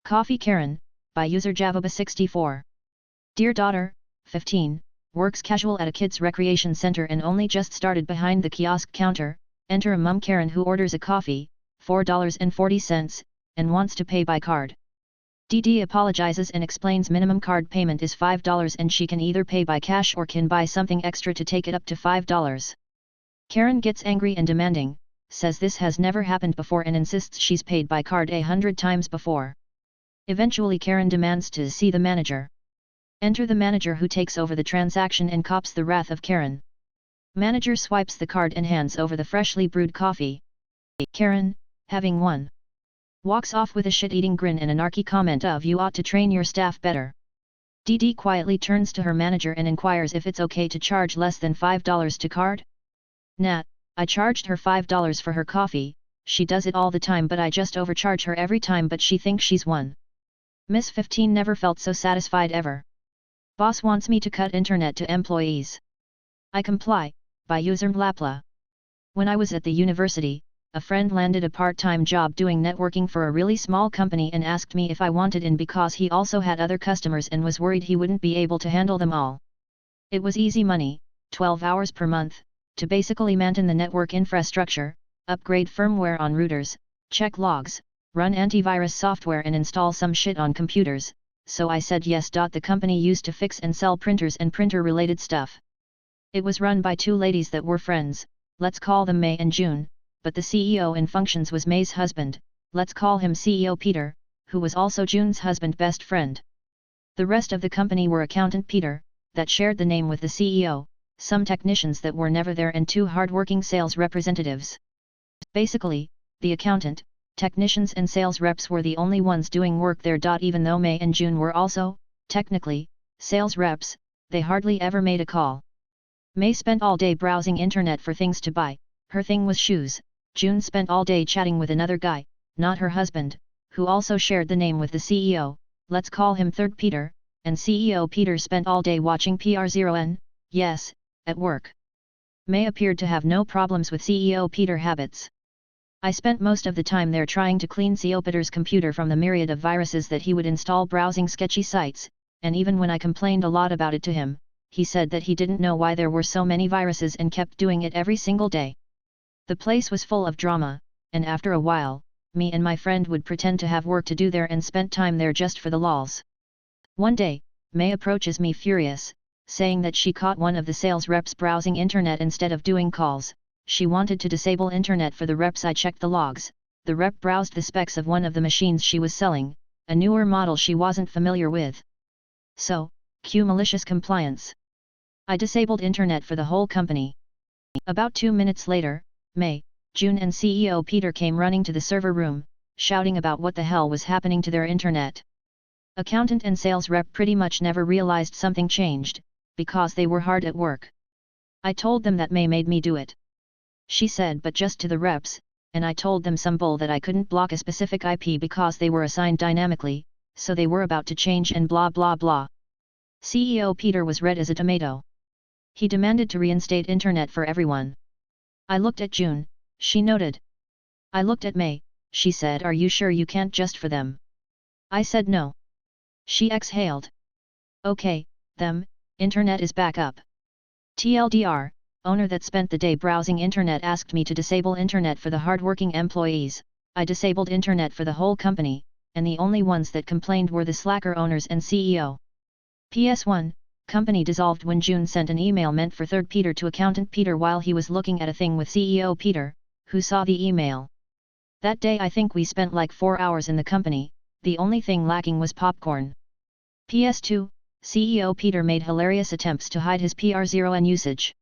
Coffee Karen, by user Javoba64. Dear daughter, 15, works casual at a kids recreation center and only just started behind the kiosk counter. Enter a mum Karen who orders a coffee, $4.40, and wants to pay by card. DD apologizes and explains minimum card payment is $5 and she can either pay by cash or can buy something extra to take it up to $5. Karen gets angry and demanding, says this has never happened before and insists she's paid by card 100 times before. Eventually Karen demands to see the manager. Enter the manager who takes over the transaction and cops the wrath of Karen. Manager swipes the card and hands over the freshly brewed coffee. Karen, having won, walks off with a shit-eating grin and a narky comment of you ought to train your staff better. DD quietly turns to her manager and inquires if it's okay to charge less than $5 to card. Nah, I charged her $5 for her coffee, she does it all the time but I just overcharge her every time but she thinks she's won. Miss 15 never felt so satisfied ever. Boss wants me to cut internet to employees. I comply, by user Mlapla. When I was at the university, a friend landed a part-time job doing networking for a really small company and asked me if I wanted in because he also had other customers and was worried he wouldn't be able to handle them all. It was easy money, 12 hours per month, to basically maintain the network infrastructure, upgrade firmware on routers, check logs, run antivirus software and install some shit on computers, so I said yes. The company used to fix and sell printers and printer-related stuff. It was run by two ladies that were friends, let's call them May and June, but the CEO in functions was May's husband, let's call him CEO Peter, who was also June's husband best friend. The rest of the company were accountant Peter, that shared the name with the CEO, some technicians that were never there and two hard-working sales representatives. Basically, the accountant, technicians and sales reps were the only ones doing work there. Even though May and June were also, technically, sales reps, they hardly ever made a call. May spent all day browsing internet for things to buy, her thing was shoes. June spent all day chatting with another guy, not her husband, who also shared the name with the CEO, let's call him Third Peter, and CEO Peter spent all day watching PR0N, yes, at work. May appeared to have no problems with CEO Peter habits. I spent most of the time there trying to clean CEO Peter's computer from the myriad of viruses that he would install browsing sketchy sites, and even when I complained a lot about it to him, he said that he didn't know why there were so many viruses and kept doing it every single day. The place was full of drama, and after a while, me and my friend would pretend to have work to do there and spent time there just for the lols. One day, May approaches me furious, saying that she caught one of the sales reps browsing internet instead of doing calls. She wanted to disable internet for the reps. I checked the logs. The rep browsed the specs of one of the machines she was selling, a newer model she wasn't familiar with. So, cue malicious compliance. I disabled internet for the whole company. About 2 minutes later, May, June and CEO Peter came running to the server room, shouting about what the hell was happening to their internet. Accountant and sales rep pretty much never realized something changed, because they were hard at work. I told them that May made me do it. She said but just to the reps, and I told them some bull that I couldn't block a specific IP because they were assigned dynamically, so they were about to change and blah blah blah. CEO Peter was red as a tomato. He demanded to reinstate internet for everyone. I looked at June, she noted. I looked at May, she said are you sure you can't just for them? I said no. She exhaled. Okay, them, internet is back up. TLDR, owner that spent the day browsing internet asked me to disable internet for the hardworking employees. I disabled internet for the whole company, and the only ones that complained were the slacker owners and CEO. PS1, company dissolved when June sent an email meant for Third Peter to accountant Peter while he was looking at a thing with CEO Peter, who saw the email. That day I think we spent like 4 hours in the company, the only thing lacking was popcorn. PS2, CEO Peter made hilarious attempts to hide his PR0N usage.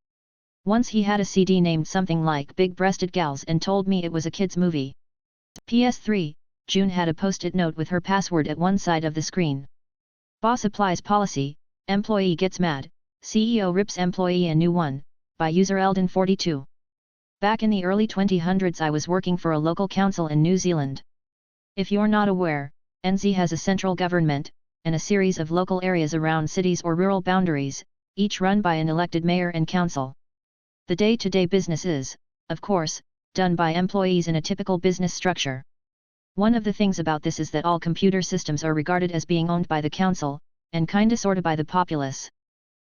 Once he had a CD named something like Big Breasted Gals and told me it was a kid's movie. PS3, June had a post-it note with her password at one side of the screen. Boss applies policy, employee gets mad, CEO rips employee a new one, by user Eldon42. Back in the early 2000s I was working for a local council in New Zealand. If you're not aware, NZ has a central government, and a series of local areas around cities or rural boundaries, each run by an elected mayor and council. The day-to-day business is, of course, done by employees in a typical business structure. One of the things about this is that all computer systems are regarded as being owned by the council, and kinda sorta by the populace.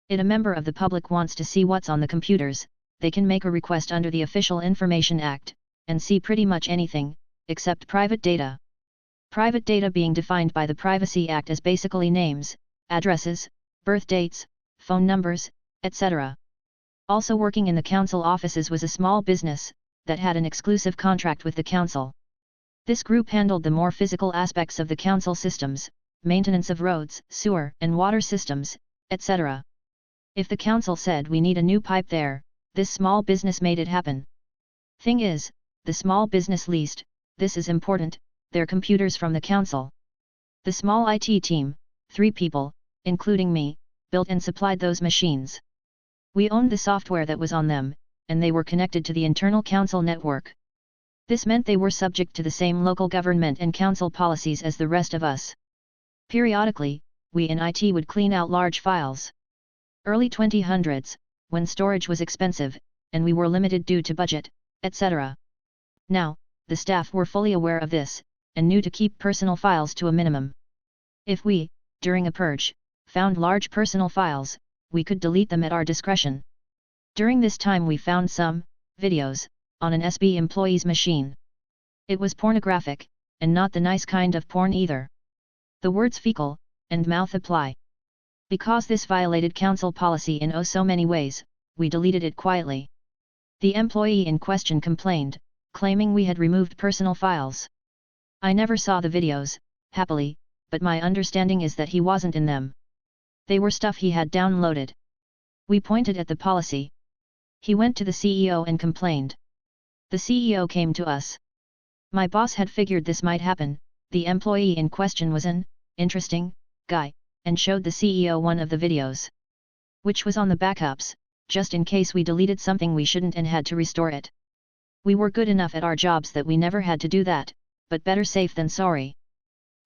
If a member of the public wants to see what's on the computers, they can make a request under the Official Information Act, and see pretty much anything, except private data. Private data being defined by the Privacy Act as basically names, addresses, birth dates, phone numbers, etc. Also working in the council offices was a small business, that had an exclusive contract with the council. This group handled the more physical aspects of the council systems, maintenance of roads, sewer and water systems, etc. If the council said we need a new pipe there, this small business made it happen. Thing is, the small business leased, this is important, their computers from the council. The small IT team, 3 people, including me, built and supplied those machines. We owned the software that was on them, and they were connected to the internal council network. This meant they were subject to the same local government and council policies as the rest of us. Periodically, we in IT would clean out large files. Early 2000s, when storage was expensive, and we were limited due to budget, etc. Now, the staff were fully aware of this, and knew to keep personal files to a minimum. If we, during a purge, found large personal files, we could delete them at our discretion. During this time we found some videos on an SB employee's machine. It was pornographic, and not the nice kind of porn either. The words fecal and mouth apply. Because this violated council policy in oh so many ways, we deleted it quietly. The employee in question complained, claiming we had removed personal files. I never saw the videos, happily, but my understanding is that he wasn't in them. They were stuff he had downloaded. We pointed at the policy. He went to the CEO and complained. The CEO came to us. My boss had figured this might happen. The employee in question was an interesting guy, and showed the CEO one of the videos, which was on the backups, just in case we deleted something we shouldn't and had to restore it. We were good enough at our jobs that we never had to do that, but better safe than sorry.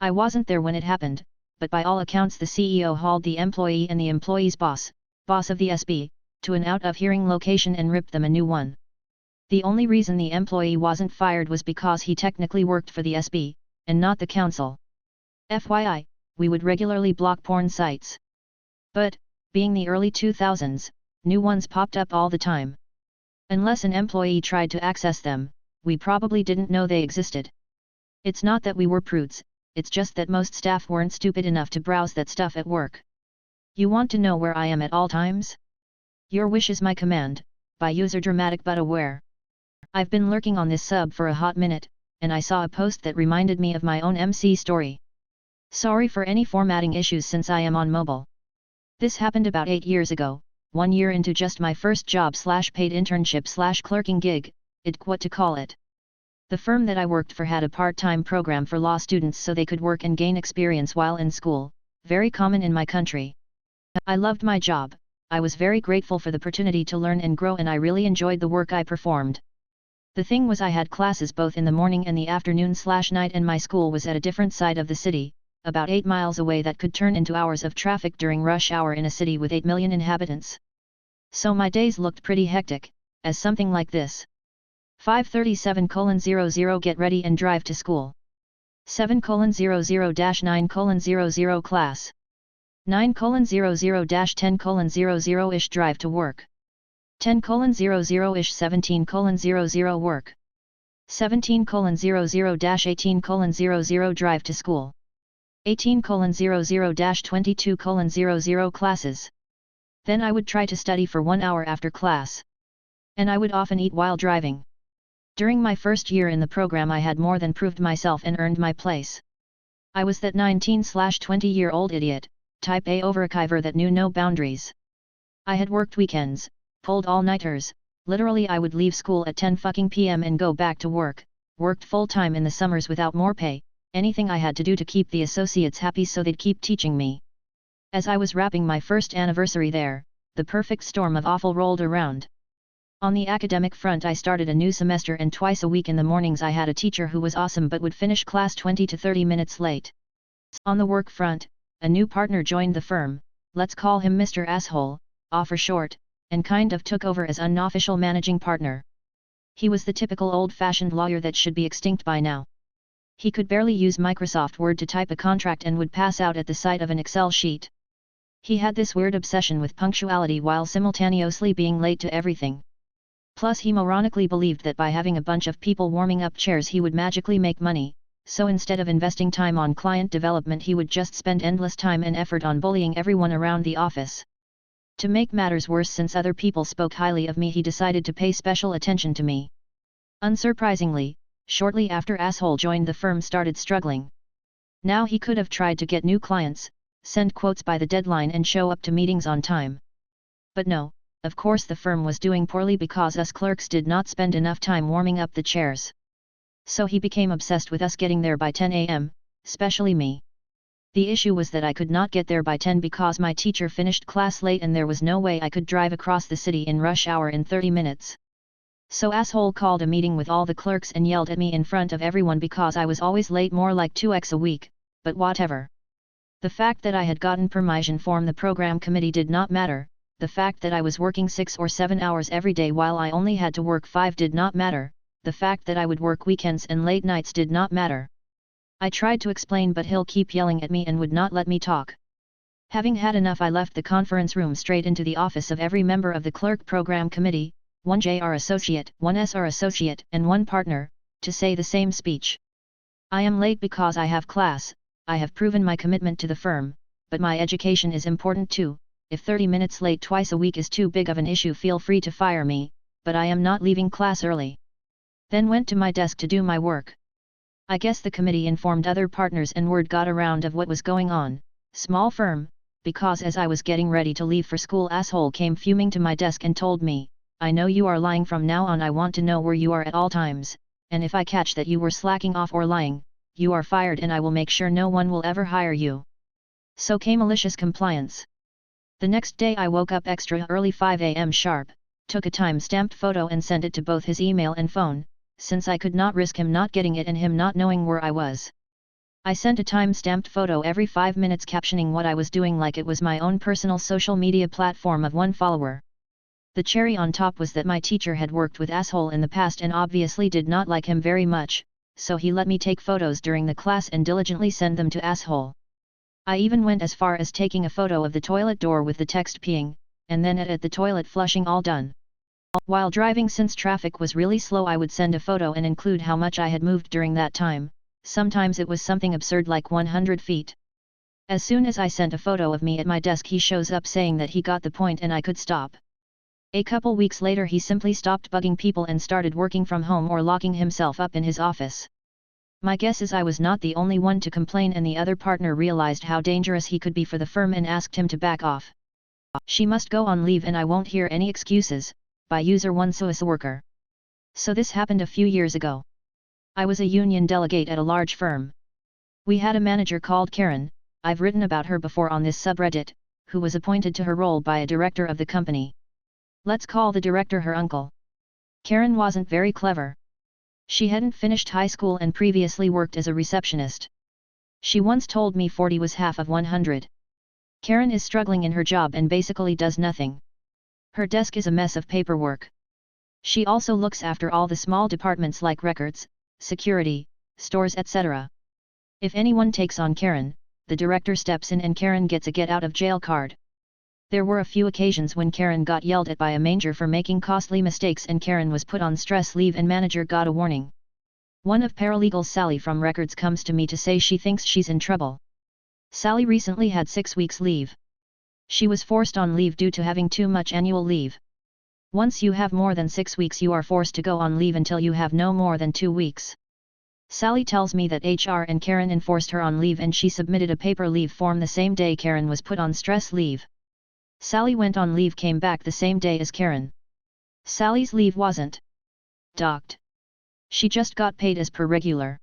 I wasn't there when it happened, but by all accounts the CEO hauled the employee and the employee's boss of the SB, to an out-of-hearing location and ripped them a new one. The only reason the employee wasn't fired was because he technically worked for the SB, and not the council. FYI, we would regularly block porn sites. But, being the early 2000s, new ones popped up all the time. Unless an employee tried to access them, we probably didn't know they existed. It's not that we were prudes, it's just that most staff weren't stupid enough to browse that stuff at work. You want to know where I am at all times? Your wish is my command, by user dramatic but aware. I've been lurking on this sub for a hot minute, and I saw a post that reminded me of my own MC story. Sorry for any formatting issues since I am on mobile. This happened about 8 years ago, 1 year into just my first job / paid internship / clerking gig, what to call it. The firm that I worked for had a part-time program for law students so they could work and gain experience while in school, very common in my country. I loved my job, I was very grateful for the opportunity to learn and grow, and I really enjoyed the work I performed. The thing was I had classes both in the morning and the afternoon / night, and my school was at a different side of the city, about 8 miles away, that could turn into hours of traffic during rush hour in a city with 8 million inhabitants. So my days looked pretty hectic, as something like this. 5:37:00 get ready and drive to school. 7:00-9:00 class. 9:00-10:00-ish drive to work. 10:00-ish 17:00 work. 17:00-18:00 drive to school. 18:00-22:00 classes. Then I would try to study for 1 hour after class. And I would often eat while driving. During my first year in the program I had more than proved myself and earned my place. I was that 19/20-year-old idiot, type A overachiever that knew no boundaries. I had worked weekends, pulled all-nighters, literally I would leave school at 10 p.m. and go back to work, worked full-time in the summers without more pay, anything I had to do to keep the associates happy so they'd keep teaching me. As I was wrapping my first anniversary there, the perfect storm of awful rolled around. On the academic front I started a new semester, and twice a week in the mornings I had a teacher who was awesome but would finish class 20 to 30 minutes late. On the work front, a new partner joined the firm, let's call him Mr. Asshole, for short, and kind of took over as unofficial managing partner. He was the typical old-fashioned lawyer that should be extinct by now. He could barely use Microsoft Word to type a contract and would pass out at the sight of an Excel sheet. He had this weird obsession with punctuality while simultaneously being late to everything. Plus he moronically believed that by having a bunch of people warming up chairs he would magically make money, so instead of investing time on client development he would just spend endless time and effort on bullying everyone around the office. To make matters worse, since other people spoke highly of me, he decided to pay special attention to me. Unsurprisingly, shortly after asshole joined the firm started struggling. Now he could have tried to get new clients, send quotes by the deadline and show up to meetings on time. But no, of course the firm was doing poorly because us clerks did not spend enough time warming up the chairs. So he became obsessed with us getting there by 10 a.m., especially me. The issue was that I could not get there by 10 because my teacher finished class late and there was no way I could drive across the city in rush hour in 30 minutes. So asshole called a meeting with all the clerks and yelled at me in front of everyone because I was always late, more like 2x a week, but whatever. The fact that I had gotten permission from the program committee did not matter, the fact that I was working 6 or 7 hours every day while I only had to work 5 did not matter, the fact that I would work weekends and late nights did not matter. I tried to explain but he'll keep yelling at me and would not let me talk. Having had enough, I left the conference room straight into the office of every member of the clerk program committee, one JR associate, one SR associate, and one partner, to say the same speech. I am late because I have class, I have proven my commitment to the firm, but my education is important too. If 30 minutes late twice a week is too big of an issue, feel free to fire me, but I am not leaving class early. Then went to my desk to do my work. I guess the committee informed other partners and word got around of what was going on. Small firm, because as I was getting ready to leave for school, asshole came fuming to my desk and told me, "I know you are lying. From now on I want to know where you are at all times, and if I catch that you were slacking off or lying, you are fired and I will make sure no one will ever hire you." So came malicious compliance. The next day I woke up extra early, 5 a.m. sharp, took a time-stamped photo and sent it to both his email and phone, since I could not risk him not getting it and him not knowing where I was. I sent a time-stamped photo every 5 minutes captioning what I was doing like it was my own personal social media platform of one follower. The cherry on top was that my teacher had worked with asshole in the past and obviously did not like him very much, so he let me take photos during the class and diligently send them to asshole. I even went as far as taking a photo of the toilet door with the text peeing, and then at the toilet flushing all done. While driving, since traffic was really slow, I would send a photo and include how much I had moved during that time. Sometimes it was something absurd like 100 feet. As soon as I sent a photo of me at my desk, he shows up saying that he got the point and I could stop. A couple weeks later he simply stopped bugging people and started working from home or locking himself up in his office. My guess is I was not the only one to complain, and the other partner realized how dangerous he could be for the firm and asked him to back off. "She must go on leave and I won't hear any excuses," by user one Swiss worker. So this happened a few years ago. I was a union delegate at a large firm. We had a manager called Karen, I've written about her before on this subreddit, who was appointed to her role by a director of the company. Let's call the director her uncle. Karen wasn't very clever. She hadn't finished high school and previously worked as a receptionist. She once told me 40 was half of 100. Karen is struggling in her job and basically does nothing. Her desk is a mess of paperwork. She also looks after all the small departments like records, security, stores, etc. If anyone takes on Karen, the director steps in and Karen gets a get out of jail card. There were a few occasions when Karen got yelled at by a manager for making costly mistakes and Karen was put on stress leave and manager got a warning. One of paralegals, Sally from records, comes to me to say she thinks she's in trouble. Sally recently had 6 weeks leave. She was forced on leave due to having too much annual leave. Once you have more than 6 weeks you are forced to go on leave until you have no more than 2 weeks. Sally tells me that HR and Karen enforced her on leave and she submitted a paper leave form the same day Karen was put on stress leave. Sally went on leave, came back the same day as Karen. Sally's leave wasn't docked. She just got paid as per regular.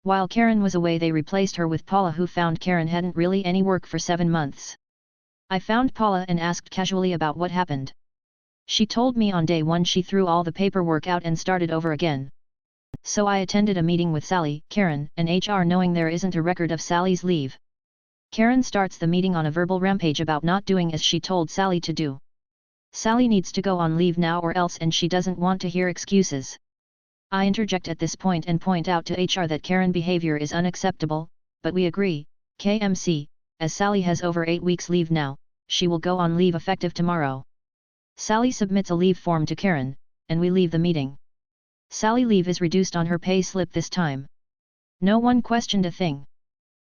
While Karen was away they replaced her with Paula, who found Karen hadn't really any work for 7 months. I found Paula and asked casually about what happened. She told me on day 1 she threw all the paperwork out and started over again. So I attended a meeting with Sally, Karen, and HR knowing there isn't a record of Sally's leave. Karen starts the meeting on a verbal rampage about not doing as she told Sally to do. Sally needs to go on leave now or else, and she doesn't want to hear excuses. I interject at this point and point out to HR that Karen behavior is unacceptable, but we agree, KMC, as Sally has over 8 weeks leave now, she will go on leave effective tomorrow. Sally submits a leave form to Karen, and we leave the meeting. Sally leave is reduced on her pay slip this time. No one questioned a thing.